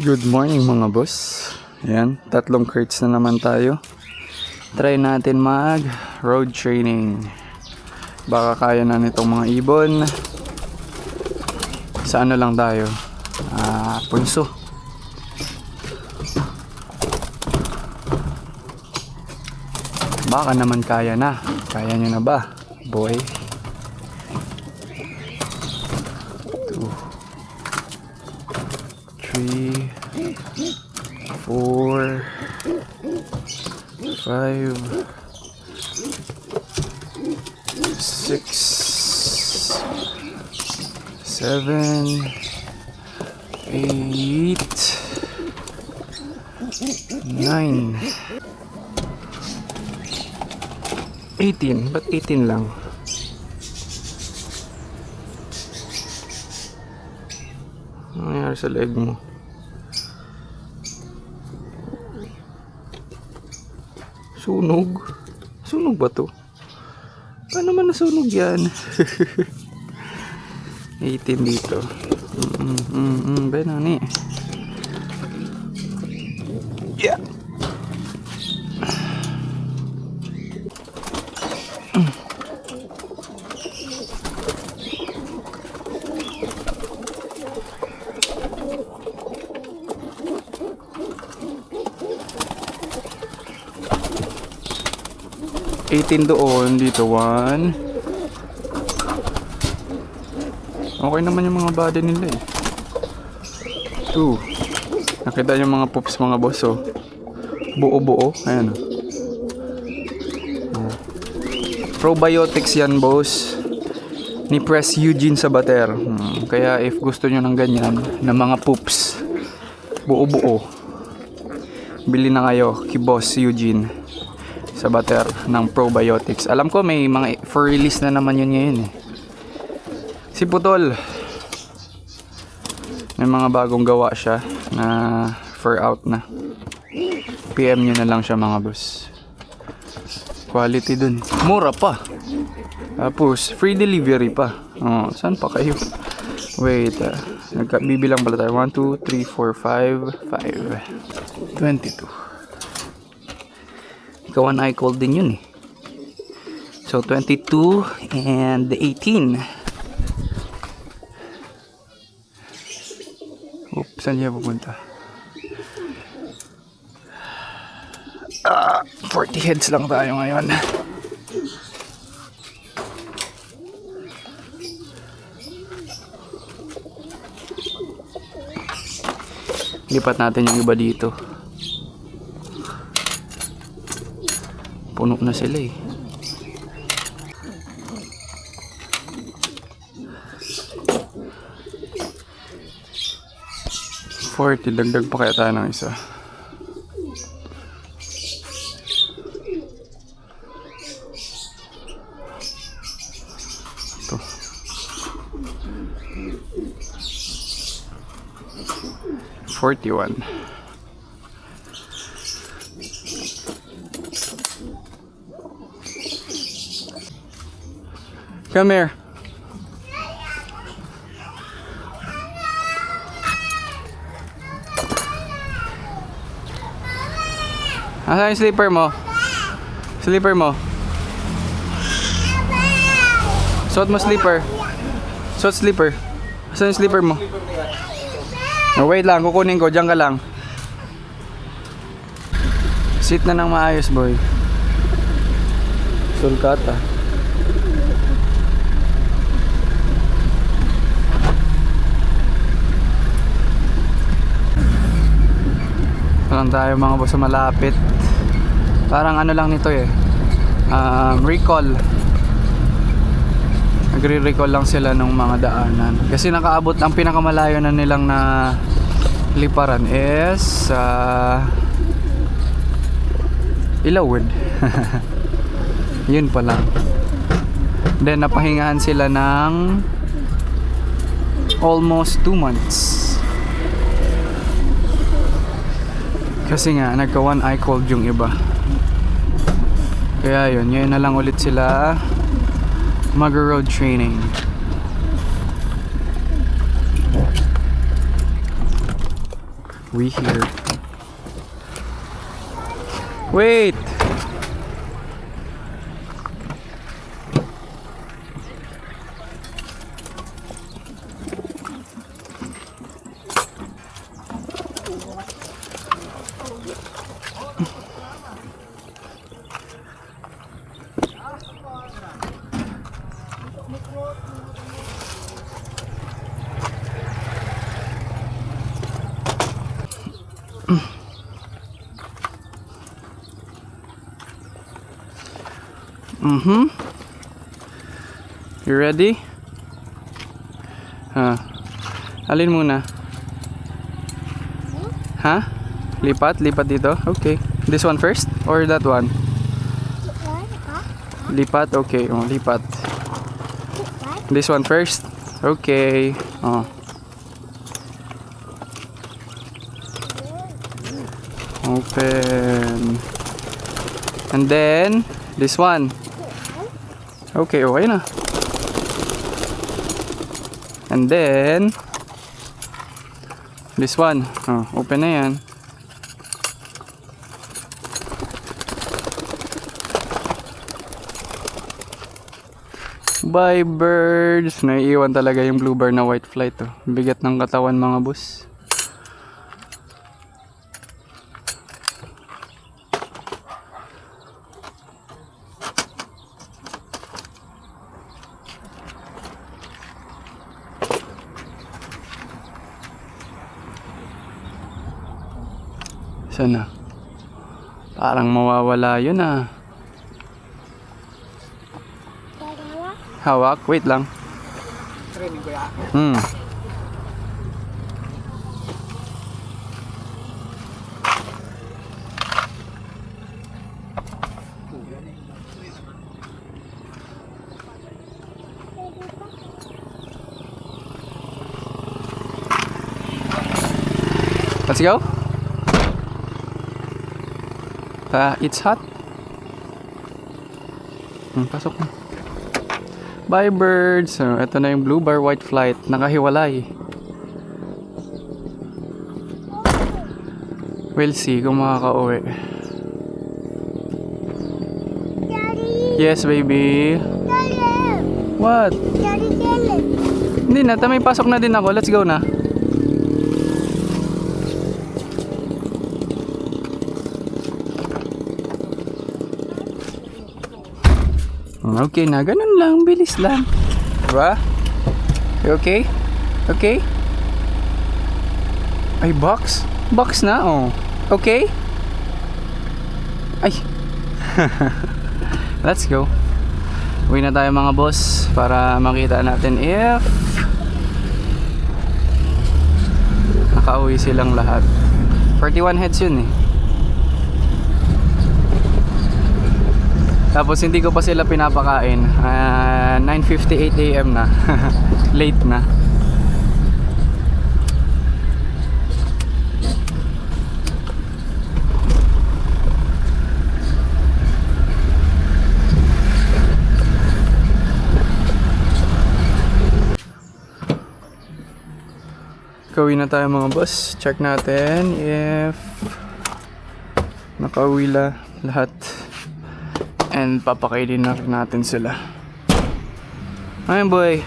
Good morning mga boss. Ayan, 3 crates na naman tayo. Try natin mag road training. Baka kaya na nitong mga ibon. Sa ano lang tayo? Punso. Baka naman kaya na. Kaya nyo na ba, boy? 2 3 4 5 6 7 8 9 18. Ba't 18 lang? Ano nangyari sa leg mo? Sunog? Sunog ba to? Paano naman nasunog yan? 18 dito. Benani. Yeah. 18 doon, dito 1. Okay naman yung mga body nila eh. 2. Nakita yung mga poops mga boss oh. Buo-buo, ayan oh. Probiotics yan boss. Ni Press Eugene Sabater. Kaya if gusto nyo ng ganyan, na mga poops buo-buo, bili na kayo kay Boss Eugene Sabater ng probiotics. Alam ko may mga for release na naman yun ngayon eh. Si Putol, may mga bagong gawa siya na for out na. PM nyo na lang siya mga boss. Quality dun, mura pa. Tapos free delivery pa. Oh, saan pa kayo? Wait, bibilang pala tayo. 1, 2, 3, 4, 5 22. Ikaw an eye cold din yun eh. So 22 and 18. Oops, saan niya pupunta? 40 heads lang tayo ngayon. Lipat natin yung iba dito. Puno na sila eh. Dagdag pa kaya tayo ng isa. Ito. 41. Come here. Asan yung slipper mo? Slipper mo. Suot mo slipper. Suot slipper. Asan yung slipper mo? Oh, wait lang, kukunin ko. Diyan ka lang. Sit na ng maayos boy. Sulkata. Lang tayo mga boss sa malapit. Parang ano lang nito eh, recall. Nagre-recall lang sila ng mga daanan kasi nakaabot, ang pinakamalayo na nilang na liparan is Ilawod. Yun pa lang. Then napahingahan sila ng almost 2 months. Kasi nga, nagka one eye cold yung iba. Kaya yun, ngayon na lang ulit sila mag-road training. We here. Wait! You ready? Alin muna? Ha? Lipat dito? Okay. This one first? Or that one? Lipat? Okay. Oh, lipat. This one first? Okay. Oh. Open. And then, this one. Okay, okay na. And then, this one. Oh, open na yan. Bye birds! Naiiwan talaga yung bluebird na white flight. Oh. Bigat ng katawan mga boss. Sana. Parang mawawala yun ah. Hawak? Wait lang. Let's go. It's hot. Pasok na. Bye birds. So, ito na yung blue bar white flight. Nakahiwalay. We'll see kung makaka-uwi. Daddy. Yes, baby. Daddy. What? Daddy. Hindi na. May pasok na din ako. Let's go na. Okay na, ganun lang, bilis lang. Diba? You okay? Okay? Ay, box? Box na, oh. Okay? Ay. Let's go. Uwi na tayo mga boss para makita natin if nakauwi silang lahat. 41 heads yun eh. Tapos hindi ko pa sila pinapakain. 9:58 AM na. Late na. Kauwi na tayo mga boss. Check natin if nakauwi lahat. And papakainin na rin natin sila. Ayun boy.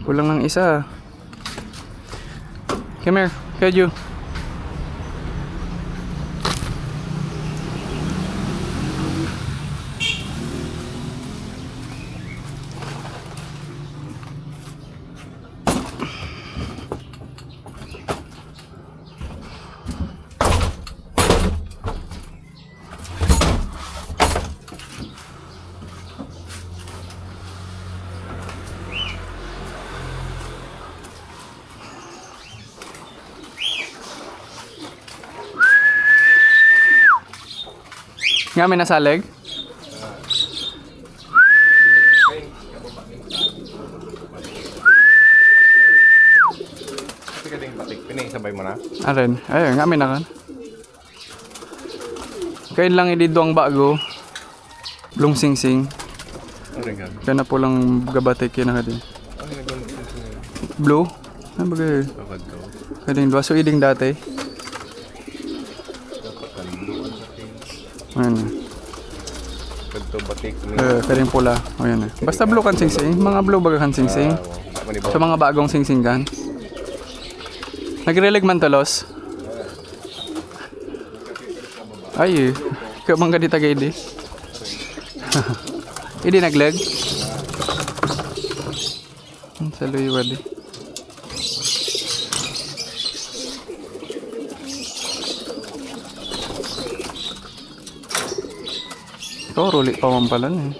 Kulang ng isa. Come here, Kaju. Nga may nasalig? Kasi ka ding batik, pinay-sabay mo na? Arin, ayun nga may nakan. Kain lang idido ang bago. Blong sing-sing. Ano rin ka? Kaya na po lang gabatik yun na din. Ano yung nagulong? Blue? Ano ba kayo? Bakit to? Kading dua. So, iding dati. Ayan. Bakit to batik ni... Kading pula. O yan. Basta blue kan sing-sing. Mga blue baga kan sing-sing. So, mga bagong sing-sing kan. Nagreleg man tolos. Ay, ikaw mang ganita kayo di. Hindi naglag. Sa luiwa di. Ito, ruli pa man pala eh.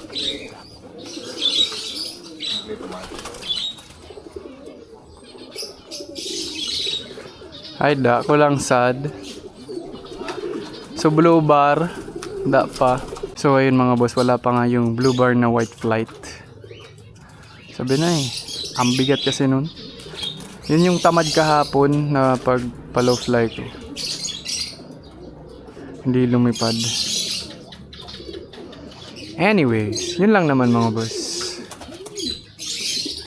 Ay, da ko lang sad. So, blue bar. Da pa. So, ayun mga boss, wala pa nga yung blue bar na white flight. Sabi na eh. Ang bigat kasi nun. Yun yung tamad kahapon na pag pa-low fly ko. Hindi lumipad. Anyways, yun lang naman mga boss.